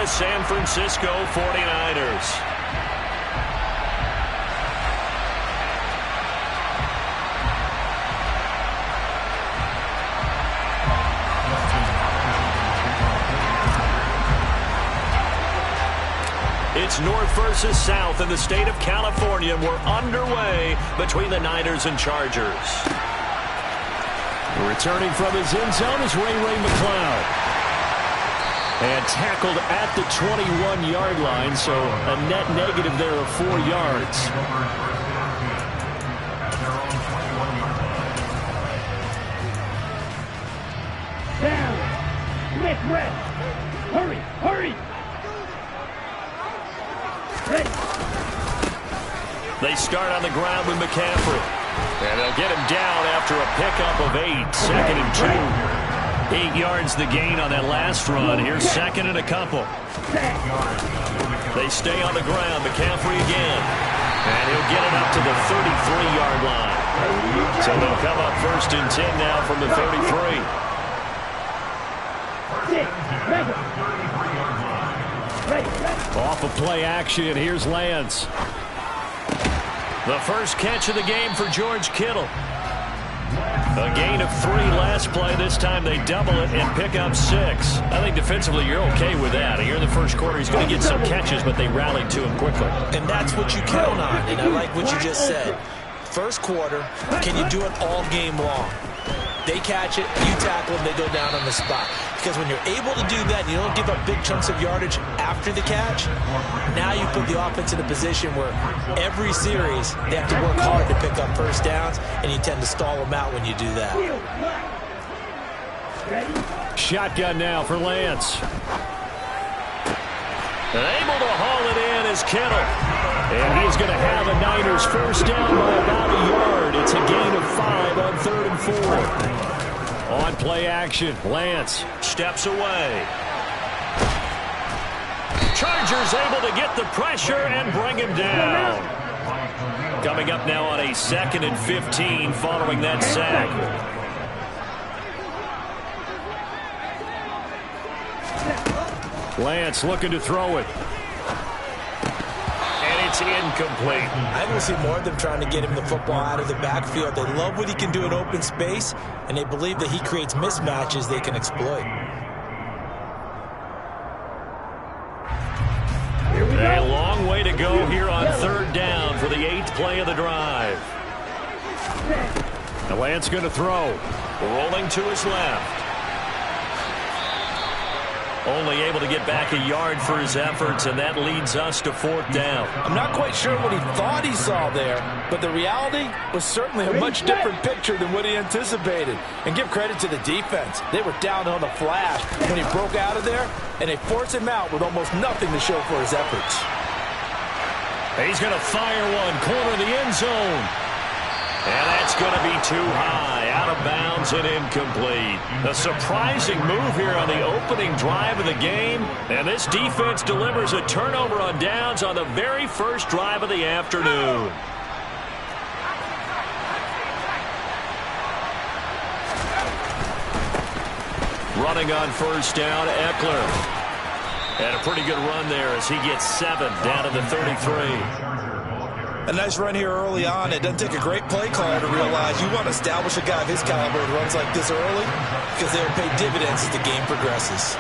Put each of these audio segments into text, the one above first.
the San Francisco 49ers. It's North versus South in the state of California. We're underway between the Niners and Chargers. Returning from his end zone is Ray McCloud. And tackled at the 21-yard line, so a net negative there of 4 yards. Down. Let's rest. Hurry. They start on the ground with McCaffrey. And they'll get him down after a pickup of 8. 2nd and 2. 8 yards the gain on that last run. Here's 2nd and a couple. They stay on the ground. McCaffrey again. And he'll get it up to the 33-yard line. So they'll come up 1st and 10 now from the 33. Off of play action, here's Lance. The first catch of the game for George Kittle. A gain of 3 last play. This time they double it and pick up 6. I think defensively you're okay with that. Here in the first quarter he's going to get some catches, but they rallied to him quickly. And that's what you count on, and I like what you just said. First quarter, can you do it all game long? They catch it, you tackle them, they go down on the spot. Because when you're able to do that, you don't give up big chunks of yardage after the catch. Now you put the offense in a position where every series they have to work hard to pick up first downs, and you tend to stall them out when you do that. Shotgun now for Lance. And able to haul it in is Kittle. And he's going to have a Niners first down by about a yard. It's a gain of 5 on 3rd and 4. On play action, Lance steps away. Chargers able to get the pressure and bring him down. Coming up now on a 2nd and 15 following that sack. Lance looking to throw it. And it's incomplete. I will see more of them trying to get him the football out of the backfield. They love what he can do in open space, and they believe that he creates mismatches they can exploit. A long way to go here on 3rd down for the 8th play of the drive. Now Lance going to throw. Rolling to his left. Only able to get back a yard for his efforts, and that leads us to 4th down. I'm not quite sure what he thought he saw there, but the reality was certainly a much different picture than what he anticipated. And give credit to the defense. They were down on the flash when he broke out of there, and they forced him out with almost nothing to show for his efforts. He's going to fire one, corner of the end zone. And that's going to be too high, out of bounds and incomplete. A surprising move here on the opening drive of the game. And this defense delivers a turnover on downs on the very first drive of the afternoon. Running on 1st down, Eckler. And a pretty good run there as he gets 7 down to the 33. A nice run here early on. It doesn't take a great play caller to realize you want to establish a guy of his caliber who runs like this early, because they'll pay dividends as the game progresses.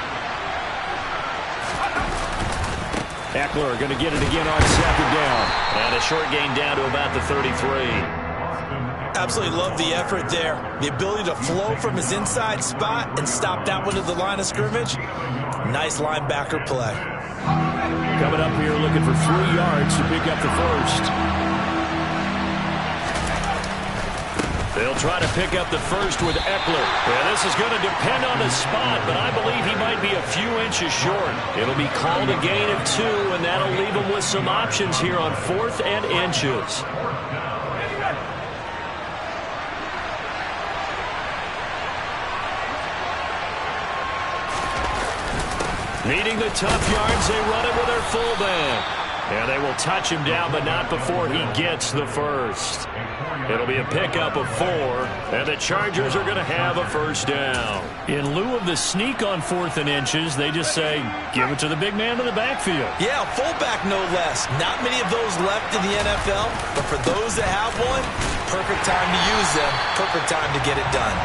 Eckler going to get it again on 2nd down. And a short gain down to about the 33. Absolutely love the effort there. The ability to flow from his inside spot and stop that one to the line of scrimmage. Nice linebacker play. Coming up here looking for 3 yards to pick up the first. They'll try to pick up the first with Eckler. Yeah, this is going to depend on the spot, but I believe he might be a few inches short. It'll be called a gain of 2, and that'll leave him with some options here on 4th and inches. Needing the tough yards, they run it with their fullback. And they will touch him down, but not before he gets the first. It'll be a pickup of 4, and the Chargers are going to have a first down. In lieu of the sneak on 4th and inches, they just say, give it to the big man in the backfield. Yeah, fullback no less. Not many of those left in the NFL, but for those that have one, perfect time to use them, perfect time to get it done.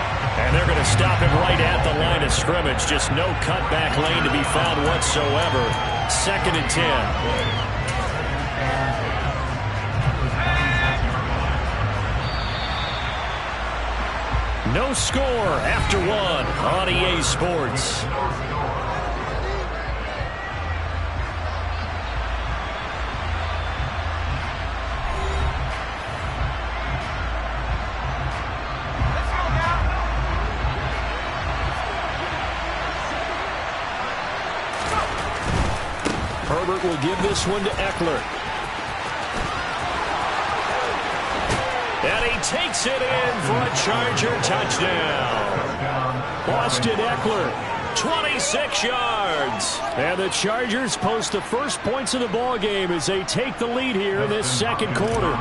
And they're going to stop him right at the line of scrimmage. Just no cutback lane to be found whatsoever. 2nd and 10. No score after 1 on EA Sports. Herbert will give this one to Eckler. And he takes it in for a Charger touchdown. Austin Eckler, 26 yards. And the Chargers post the first points of the ball game as they take the lead here in this second quarter.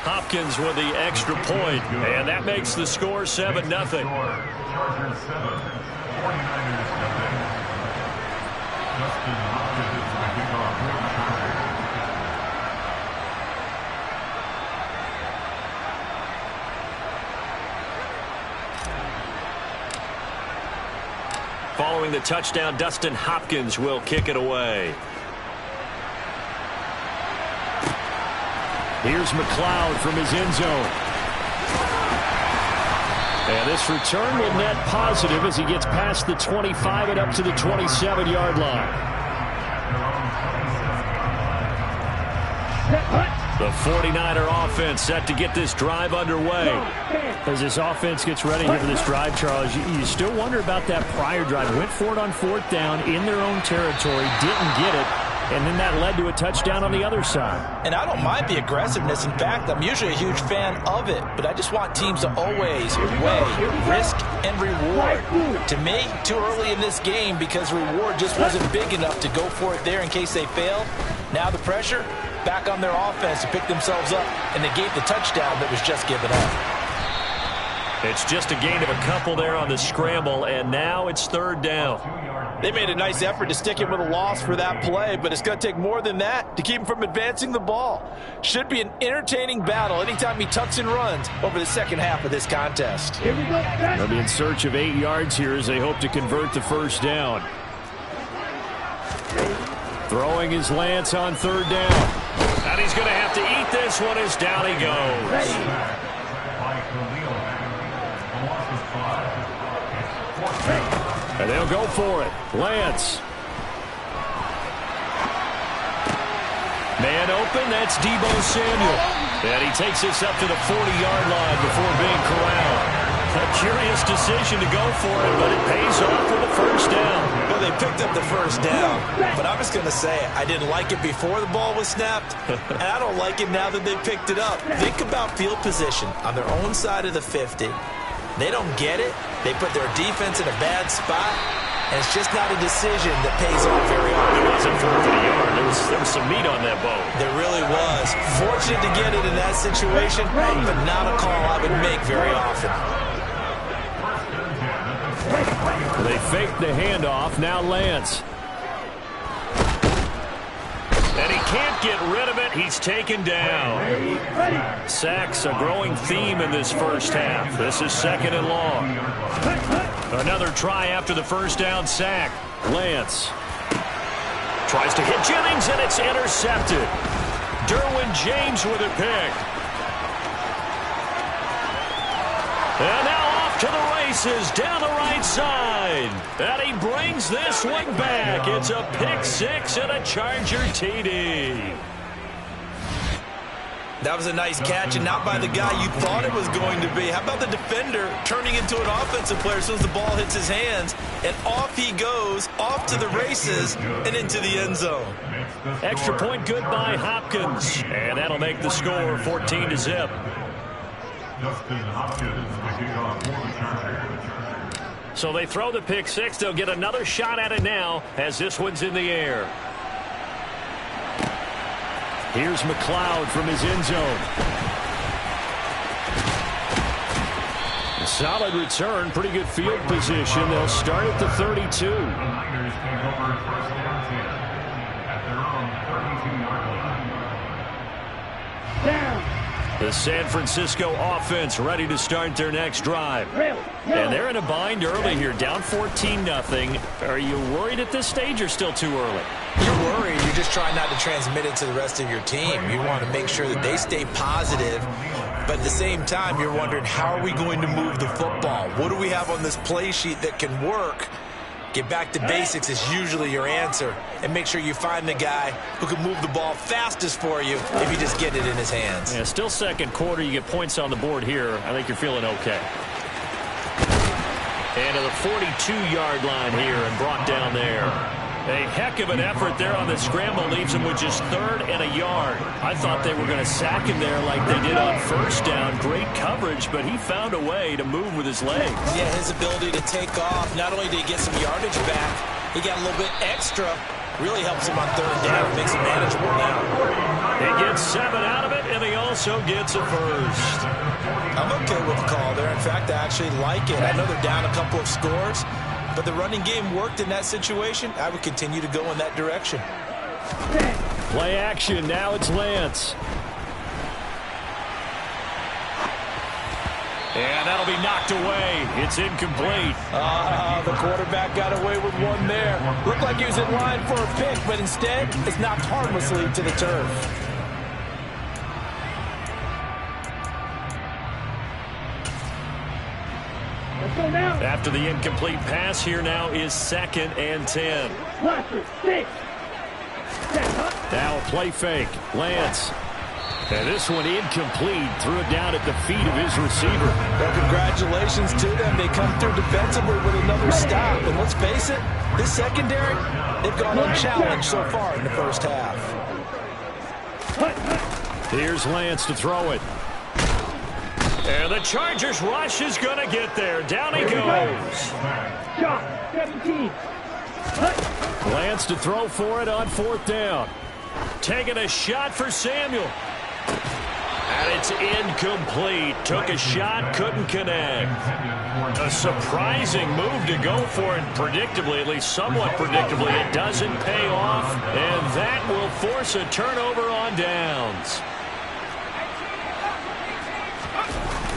Hopkins with the extra point, and that makes the score 7-0. Chargers 7, 49ers 0. Justin Hopkins is the kickoff for the Chargers. Following the touchdown, Dustin Hopkins will kick it away. Here's McLeod from his end zone. And this return will net positive as he gets past the 25 and up to the 27-yard line. The 49er offense set to get this drive underway. As this offense gets ready here for this drive, Charles, you still wonder about that prior drive. Went for it on 4th down in their own territory, didn't get it, and then that led to a touchdown on the other side. And I don't mind the aggressiveness. In fact, I'm usually a huge fan of it, but I just want teams to always weigh risk and reward. To me, too early in this game because reward just wasn't big enough to go for it there in case they fail. Now the pressure back on their offense to pick themselves up, and they gave the touchdown that was just given up. It's just a gain of a couple there on the scramble, and now it's 3rd down. They made a nice effort to stick him with a loss for that play, but it's going to take more than that to keep him from advancing the ball. Should be an entertaining battle anytime he tucks and runs over the second half of this contest. They'll be in search of 8 yards here as they hope to convert the first down. Throwing his Lance on 3rd down. And he's going to have to eat this one as down he goes. And they'll go for it. Lance. Man open, that's Deebo Samuel. And he takes this up to the 40-yard line before being corralled. A curious decision to go for it, but it pays off for the first down. Well, they picked up the first down, but I'm just going to say it. I didn't like it before the ball was snapped, and I don't like it now that they picked it up. Think about field position on their own side of the 50. They don't get it. They put their defense in a bad spot, and it's just not a decision that pays off very often. It wasn't 4th and a yard. There was some meat on that bone. There really was. Fortunate to get it in that situation, but not a call I would make very often. They faked the handoff. Now Lance. And he can't get rid of it. He's taken down. Sacks, a growing theme in this first half. This is 2nd and long. Another try after the first down sack. Lance tries to hit Jennings, and it's intercepted. Derwin James with a pick. And now off to the races down the right side. And he brings this one back. It's a pick 6 and a Charger TD. That was a nice catch, and not by the guy you thought it was going to be. How about the defender turning into an offensive player as soon as the ball hits his hands, and off he goes, off to the races, and into the end zone. Extra point good by Hopkins, and that'll make the score 14-0. Justin Hopkins, the kickoff for the Chargers. So they throw the pick six. They'll get another shot at it now as this one's in the air. Here's McLeod from his end zone. A solid return, pretty good field position. They'll start at the 32. The Niners take over first and 10 at their own 32-yard line. Down. The San Francisco offense ready to start their next drive. And they're in a bind early here, down 14-0. Are you worried at this stage or still too early? You're worried. You're just trying not to transmit it to the rest of your team. You want to make sure that they stay positive. But at the same time, you're wondering, how are we going to move the football? What do we have on this play sheet that can work? Get back to basics is usually your answer. And make sure you find the guy who can move the ball fastest for you if you just get it in his hands. Yeah, still second quarter. You get points on the board here. I think you're feeling okay. And to the 42-yard line here and brought down there. A heck of an effort there on the scramble. Leaves him with just 3rd and a yard. I thought they were going to sack him there like they did on first down. Great coverage, but he found a way to move with his legs. Yeah, his ability to take off. Not only did he get some yardage back, he got a little bit extra. Really helps him on 3rd down. Makes it manageable now. He gets 7 out of it, and he also gets a first. I'm okay with the call there. In fact, I actually like it. I know they're down a couple of scores, but the running game worked in that situation. I would continue to go in that direction. Play action. Now it's Lance. And that'll be knocked away. It's incomplete. The quarterback got away with one there. Looked like he was in line for a pick, but instead, it's knocked harmlessly to the turf. After the incomplete pass, here now is 2nd and 10. Now a play fake. Lance. And this one incomplete. Threw it down at the feet of his receiver. Well, congratulations to them. They come through defensively with another stop. And let's face it, this secondary, they've gone unchallenged so far in the first half. Here's Lance to throw it. And the Chargers rush is going to get there. Down he goes. Shot, 17. Lance to throw for it on 4th down. Taking a shot for Samuel. And it's incomplete. Took a shot, couldn't connect. A surprising move to go for it. Predictably, at least somewhat predictably, it doesn't pay off. And that will force a turnover on downs.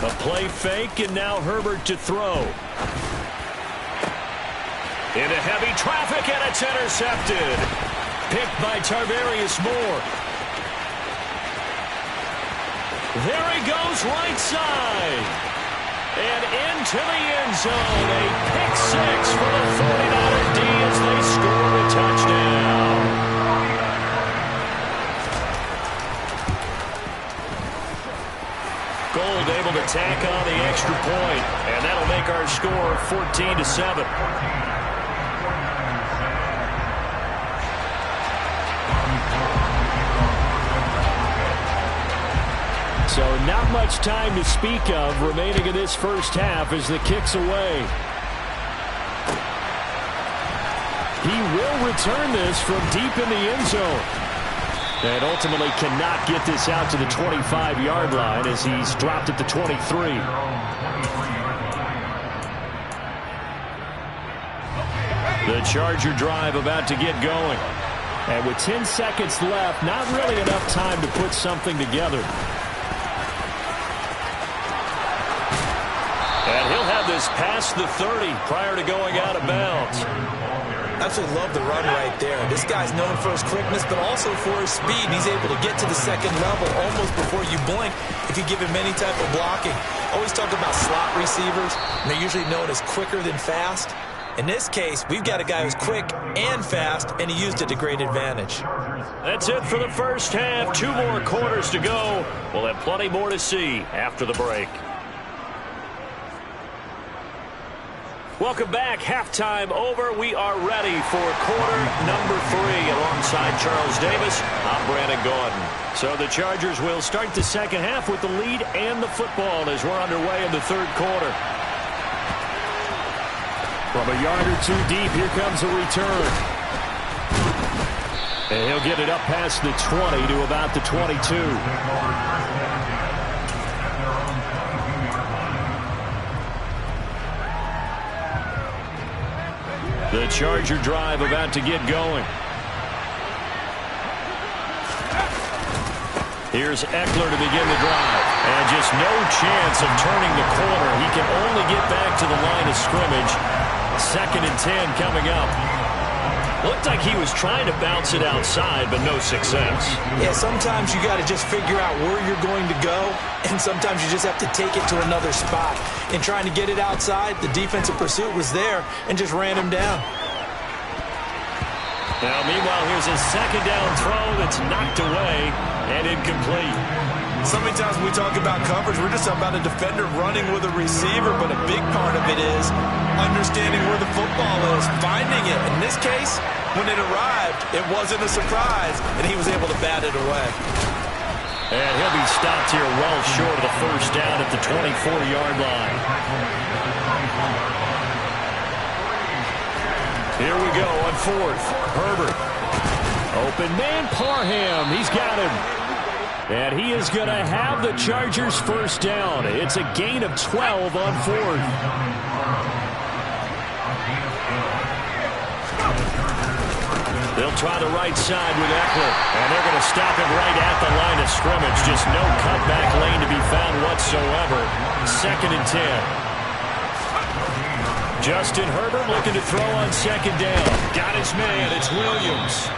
A play fake, and now Herbert to throw. Into heavy traffic, and it's intercepted. Picked by Tarvarius Moore. There he goes, right side. And into the end zone. A pick six for the 49er D as they score a touchdown. Gold able to tack on the extra point, and that'll make our score 14-7. So not much time to speak of remaining in this first half as the kick's away. He will return this from deep in the end zone. And ultimately cannot get this out to the 25-yard line as he's dropped at the 23. The Charger drive about to get going. And with 10 seconds left, not really enough time to put something together. And he'll have this past the 30 prior to going out of bounds. Absolutely love the run right there. This guy's known for his quickness, but also for his speed. He's able to get to the second level almost before you blink if you give him any type of blocking. Always talk about slot receivers, and they're usually known as quicker than fast. In this case, we've got a guy who's quick and fast, and he used it to great advantage. That's it for the first half. 2 more quarters to go. We'll have plenty more to see after the break. Welcome back. Halftime over. We are ready for quarter number 3. Alongside Charles Davis, I'm Brandon Gordon. So the Chargers will start the second half with the lead and the football as we're underway in the third quarter. From a yard or two deep, here comes a return. And he'll get it up past the 20 to about the 22. The Charger drive about to get going. Here's Eckler to begin the drive. And just no chance of turning the corner. He can only get back to the line of scrimmage. 2nd and 10 coming up. Looked like he was trying to bounce it outside, but no success. Yeah, sometimes you got to just figure out where you're going to go, and sometimes you just have to take it to another spot. In trying to get it outside, the defensive pursuit was there and just ran him down. Now, meanwhile, here's a 2nd down throw that's knocked away and incomplete. So many times when we talk about coverage, we're just about a defender running with a receiver, but a big part of it is understanding where the football is, finding it. In this case, when it arrived, it wasn't a surprise, and he was able to bat it away. And he'll be stopped here well short of the 1st down at the 24-yard line. Here we go on 4th. Herbert. Open man, Parham. He's got him. And he is going to have the Chargers' 1st down. It's a gain of 12 on 4th. They'll try the right side with Eckler. And they're going to stop him right at the line of scrimmage. Just no cutback lane to be found whatsoever. 2nd and 10. Justin Herbert looking to throw on 2nd down. Got his man. It's Williams.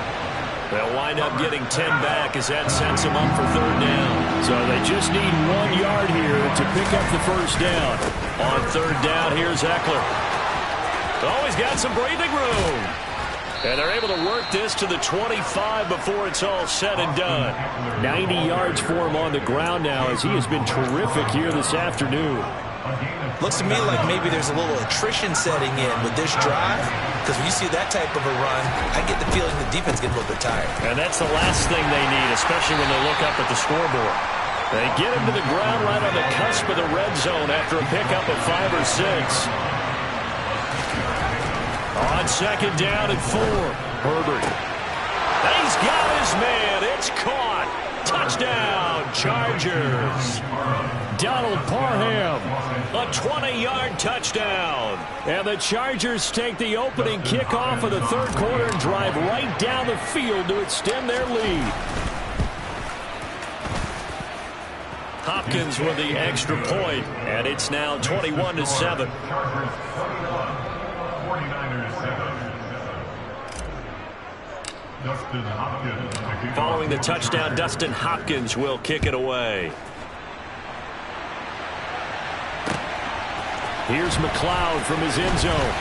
They'll wind up getting 10 back as that sets them up for 3rd down. So they just need 1 yard here to pick up the 1st down. On 3rd down, here's Eckler. Oh, he's got some breathing room. And they're able to work this to the 25 before it's all said and done. 90 yards for him on the ground now as he has been terrific here this afternoon. Looks to me like maybe there's a little attrition setting in with this drive, because when you see that type of a run, I get the feeling the defense gets a little bit tired. And that's the last thing they need, especially when they look up at the scoreboard. They get him to the ground right on the cusp of the red zone after a pickup of 5 or 6. On 2nd down and 4, Herbert. He's got his man. It's caught. Touchdown, Chargers. Donald Parham, a 20-yard touchdown. And the Chargers take the opening kickoff of the 3rd quarter and drive right down the field to extend their lead. Hopkins with the extra point, and it's now 21-7. Following the touchdown, Dustin Hopkins will kick it away. Here's McLeod from his end zone.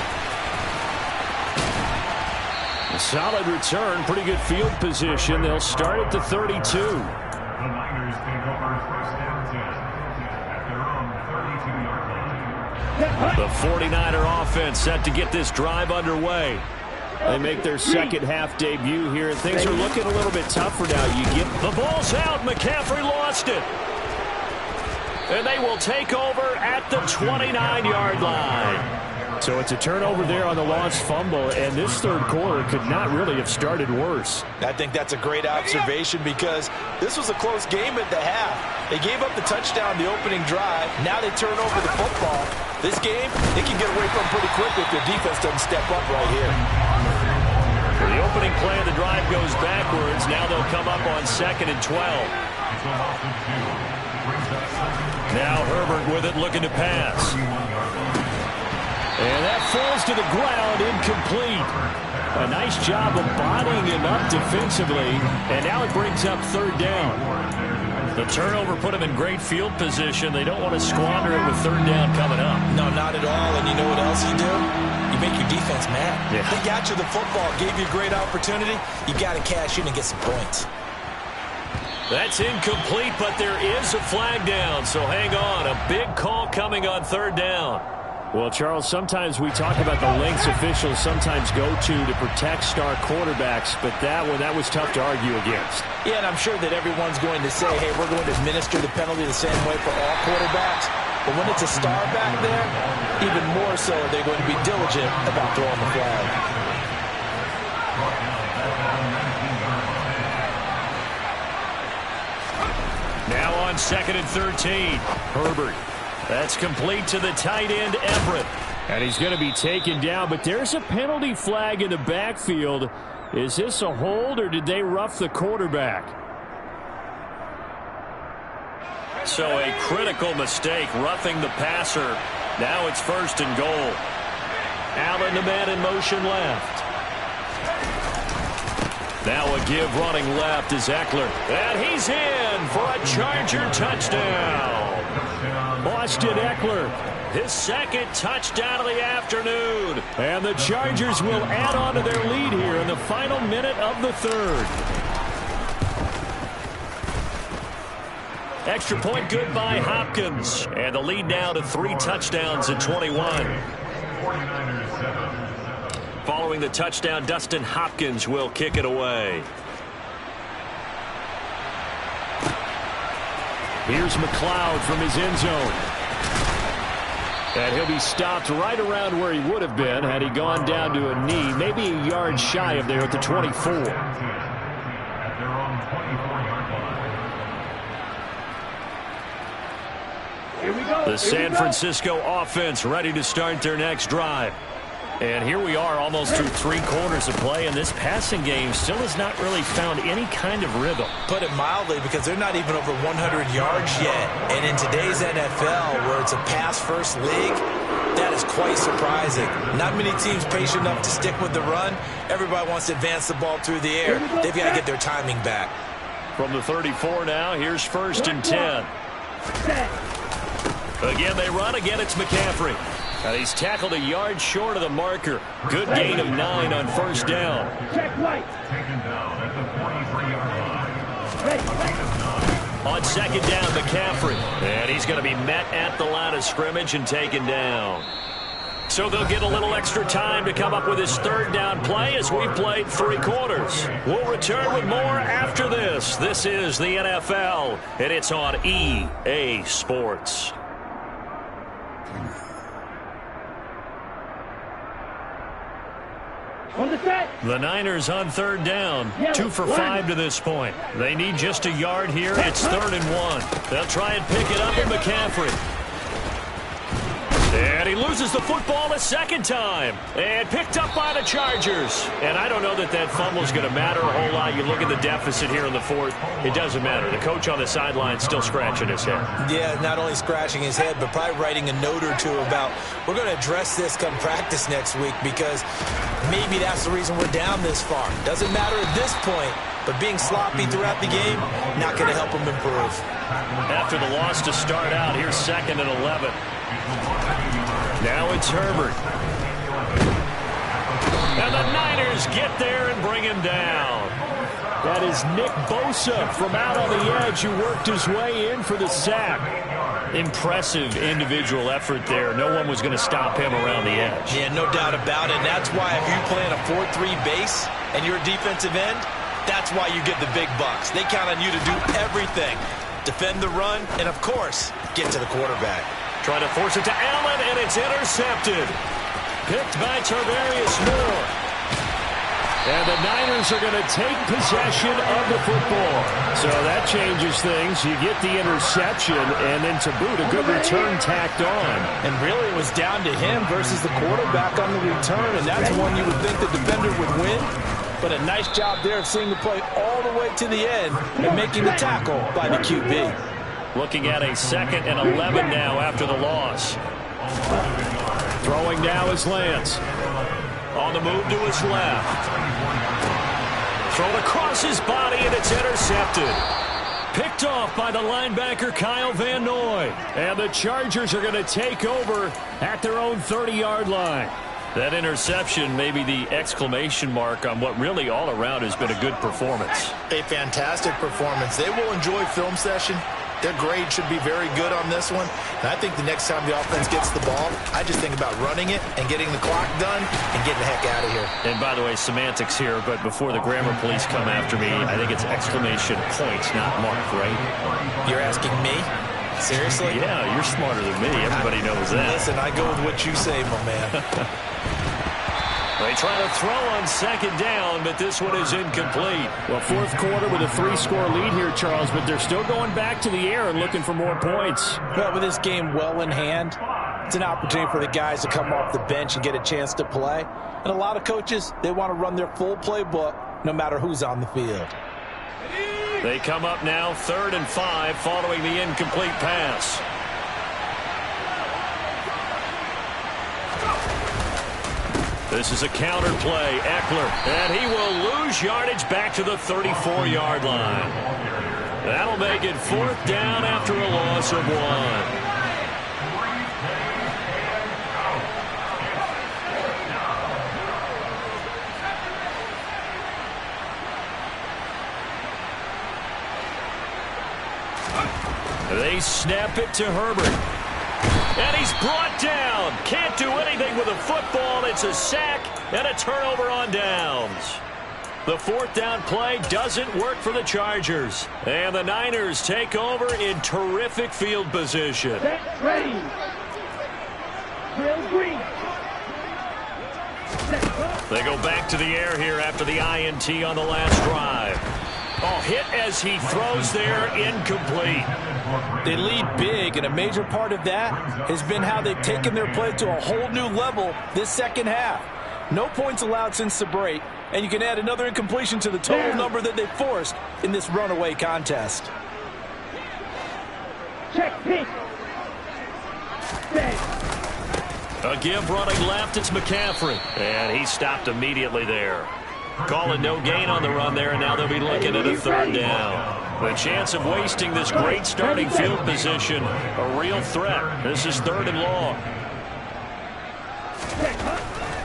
A solid return, pretty good field position. They'll start at the 32. The Niners take over 1st and 10 at their own 32-yard line. The 49er offense set to get this drive underway. They make their second half debut here, and things are looking a little bit tougher now. You get the ball's out. McCaffrey lost it. And they will take over at the 29-yard line. So it's a turnover there on the lost fumble, and this 3rd quarter could not really have started worse. I think that's a great observation because this was a close game at the half. They gave up the touchdown the opening drive. Now they turn over the football. This game, they can get away from pretty quickly if their defense doesn't step up right here. For the opening play of the drive goes backwards. Now they'll come up on 2nd and 12. Now Herbert with it, looking to pass. And that falls to the ground, incomplete. A nice job of bodying him up defensively. And now it brings up 3rd down. The turnover put him in great field position. They don't want to squander it with 3rd down coming up. No, not at all. And you know what else you do? You make your defense mad. Yeah. They got you the football, gave you a great opportunity. You got to cash in and get some points. That's incomplete, but there is a flag down, so hang on. A big call coming on 3rd down. Well, Charles, sometimes we talk about the lengths officials sometimes go to protect star quarterbacks, but that was tough to argue against. Yeah, and I'm sure that everyone's going to say, hey, we're going to administer the penalty the same way for all quarterbacks. But when it's a star back there, even more so they're going to be diligent about throwing the flag. Now on 2nd and 13. Herbert. That's complete to the tight end, Everett. And he's going to be taken down, but there's a penalty flag in the backfield. Is this a hold, or did they rough the quarterback? So a critical mistake, roughing the passer. Now it's 1st and goal. Allen, the man in motion left. Now a give running left is Eckler. And he's in for a Charger touchdown. Austin Eckler, his 2nd touchdown of the afternoon. And the Chargers will add on to their lead here in the final minute of the 3rd. Extra point good by Hopkins. And the lead now to 3 touchdowns at 21. Following the touchdown, Dustin Hopkins will kick it away. Here's McLeod from his end zone. And he'll be stopped right around where he would have been had he gone down to a knee, maybe a yard shy of there at the 24. The San Francisco offense ready to start their next drive. And here we are almost through 3 quarters of play, and this passing game still has not really found any kind of rhythm. Put it mildly, because they're not even over 100 yards yet. And in today's NFL, where it's a pass-first league, that is quite surprising. Not many teams patient enough to stick with the run. Everybody wants to advance the ball through the air. They've got to get their timing back. From the 34 now, here's 1st and 10. Again, they run. Again, it's McCaffrey. And he's tackled a yard short of the marker. Good gain of 9 on 1st down. On 2nd down, McCaffrey. And he's going to be met at the line of scrimmage and taken down. So they'll get a little extra time to come up with his 3rd down play as we played 3 quarters. We'll return with more after this. This is the NFL, and it's on EA Sports. The Niners on 3rd down. 2 for 5 to this point. They need just a yard here. It's 3rd and 1. They'll try and pick it up with McCaffrey. And he loses the football a 2nd time. And picked up by the Chargers. And I don't know that that fumble is going to matter a whole lot. You look at the deficit here in the 4th. It doesn't matter. The coach on the sideline still scratching his head. Yeah, not only scratching his head, but probably writing a note or two about, we're going to address this come practice next week, because maybe that's the reason we're down this far. Doesn't matter at this point, but being sloppy throughout the game, not going to help him improve. After the loss to start out, here's 2nd and 11. Now it's Herbert. And the Niners get there and bring him down. That is Nick Bosa from out on the edge who worked his way in for the sack. Impressive individual effort there. No one was going to stop him around the edge. Yeah, no doubt about it. And that's why if you play in a 4-3 base and you're a defensive end, that's why you get the big bucks. They count on you to do everything. Defend the run and, of course, get to the quarterback. Trying to force it to Allen, and it's intercepted. Picked by Tarvarius Moore. And the Niners are going to take possession of the football. So that changes things. You get the interception, and then to boot, a good return tacked on. And really it was down to him versus the quarterback on the return, and that's one you would think the defender would win. But a nice job there of seeing the play all the way to the end and making the tackle by the QB. Looking at a 2nd and 11 now after the loss. Throwing now is Lance. On the move to his left. Thrown across his body, and it's intercepted. Picked off by the linebacker Kyle Van Noy. And the Chargers are going to take over at their own 30-yard line. That interception may be the exclamation mark on what really all around has been a good performance. A fantastic performance. They will enjoy film session. Their grade should be very good on this one. And I think the next time the offense gets the ball, I just think about running it and getting the clock done and getting the heck out of here. And by the way, semantics here, but before the grammar police come after me, I think it's exclamation points, not mark, right? You're asking me? Seriously? Yeah, you're smarter than me. Everybody knows that. Listen, I go with what you say, my man. They try to throw on second down, but this one is incomplete. Well, fourth quarter with a 3-score lead here, Charles, but they're still going back to the air and looking for more points. But with this game well in hand, it's an opportunity for the guys to come off the bench and get a chance to play. And a lot of coaches, they want to run their full playbook no matter who's on the field. They come up now 3rd and 5 following the incomplete pass. This is a counter play. Eckler, and he will lose yardage back to the 34-yard line. That'll make it 4th down after a loss of 1. They snap it to Herbert. And he's brought down. Can't do anything with a football. It's a sack and a turnover on downs. The 4th down play doesn't work for the Chargers. And the Niners take over in terrific field position. Set, ready. Drill green. They go back to the air here after the INT on the last drive. Oh, hit as he throws there, incomplete. They lead big, and a major part of that has been how they've taken their play to a whole new level this second half. No points allowed since the break, and you can add another incompletion to the total number that they forced in this runaway contest. Check pink. Set. A give running left, it's McCaffrey. And he stopped immediately there. Calling no gain on the run there, and now they'll be looking at a 3rd down. The chance of wasting this great starting field position, a real threat. This is 3rd and long.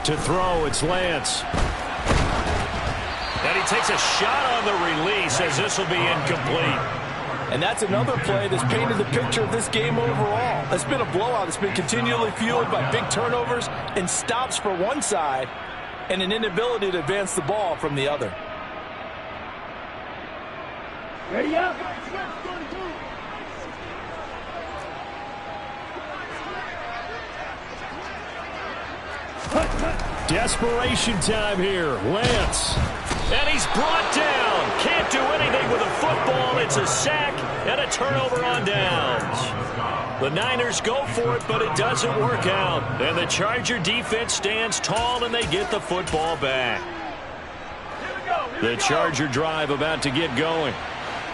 To throw, it's Lance. And he takes a shot on the release as this will be incomplete. And that's another play that's painted the picture of this game overall. It's been a blowout. It's been continually fueled by big turnovers and stops for one side and an inability to advance the ball from the other. Ready up. Desperation time here. Lance. And he's brought down. Can't do anything with a football. It's a sack and a turnover on downs. The Niners go for it, but it doesn't work out. And the Charger defense stands tall, and they get the football back. The Charger drive about to get going.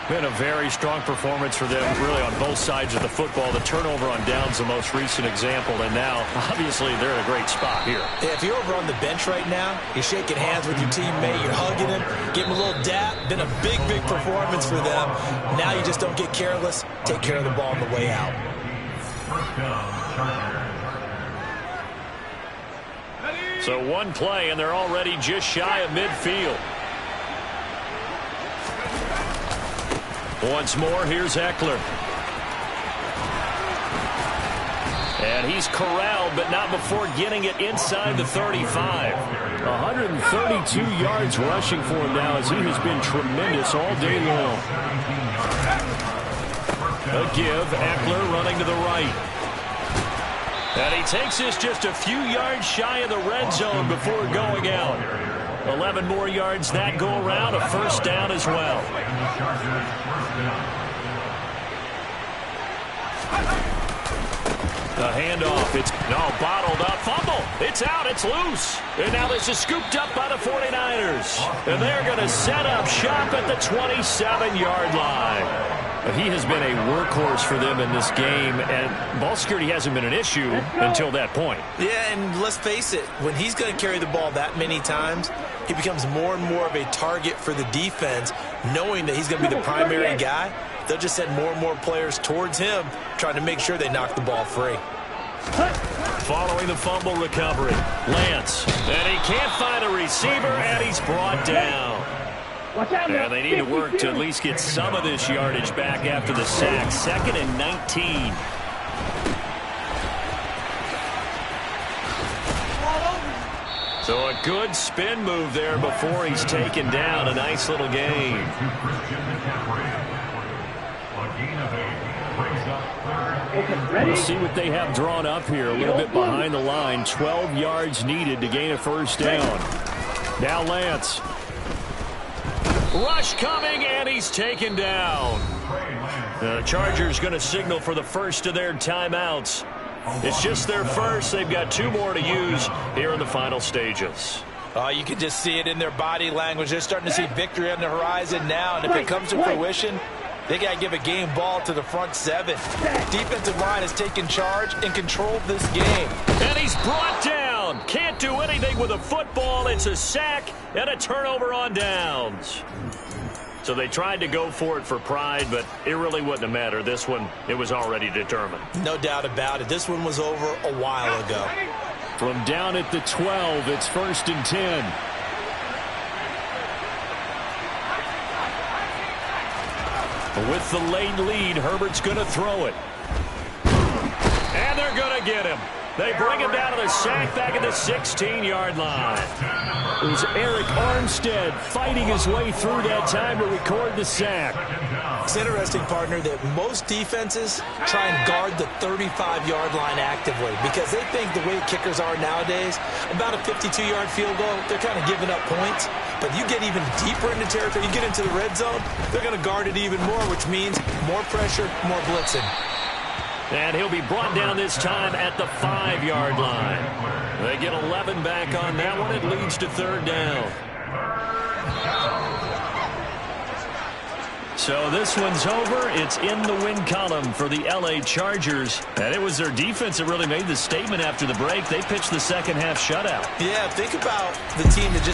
Been a very strong performance for them, really, on both sides of the football. The turnover on downs, the most recent example, and now, obviously, they're in a great spot here. Yeah, if you're over on the bench right now, you're shaking hands with your teammate, you're hugging him, giving him a little dap. Been a big, big performance for them. Now you just don't get careless. Take care of the ball on the way out. So one play, and they're already just shy of midfield. Once more, here's Eckler. And he's corralled, but not before getting it inside the 35. 132 yards rushing for him now, as he has been tremendous all day long. A give, Eckler running to the right. And he takes this just a few yards shy of the red zone before going out. 11 more yards that go around, a 1st down as well. The handoff, it's bottled up, fumble, it's out, it's loose. And now this is scooped up by the 49ers. And they're going to set up shop at the 27-yard line. He has been a workhorse for them in this game, and ball security hasn't been an issue until that point. Yeah, and let's face it, when he's going to carry the ball that many times, he becomes more and more of a target for the defense, knowing that he's going to be the primary guy. They'll just send more and more players towards him, trying to make sure they knock the ball free. Following the fumble recovery, Lance, and he can't find a receiver, and he's brought down. And they need to work to at least get some of this yardage back after the sack. 2nd and 19. So a good spin move there before he's taken down. A nice little gain. A gain of 8 brings Let's see what they have drawn up here. A little bit behind the line. 12 yards needed to gain a first down. Now Lance. Rush coming, and he's taken down. The Chargers going to signal for the first of their timeouts. It's just their first. They've got 2 more to use here in the final stages. You can just see it in their body language. They're starting to see victory on the horizon now, and if it comes to fruition, they got to give a game ball to the front 7. Defensive line has taken charge and controlled this game. And he's brought down. Can't do anything with a football. It's a sack and a turnover on downs. So they tried to go for it for pride, but it really wouldn't have mattered. This one, it was already determined. No doubt about it. This one was over a while ago. From down at the 12, it's 1st and 10. With the late lead, Herbert's going to throw it. And they're going to get him. They bring him down to the sack back at the 16-yard line. It was Eric Armstead fighting his way through that time to record the sack. It's interesting, partner, that most defenses try and guard the 35-yard line actively because they think the way kickers are nowadays, about a 52-yard field goal, they're kind of giving up points. But you get even deeper into territory, you get into the red zone, they're going to guard it even more, which means more pressure, more blitzing. And he'll be brought down this time at the 5-yard line. They get 11 back on that one. It leads to 3rd down. So this one's over. It's in the win column for the L.A. Chargers. And it was their defense that really made the statement after the break. They pitched the second half shutout. Yeah, think about the team that just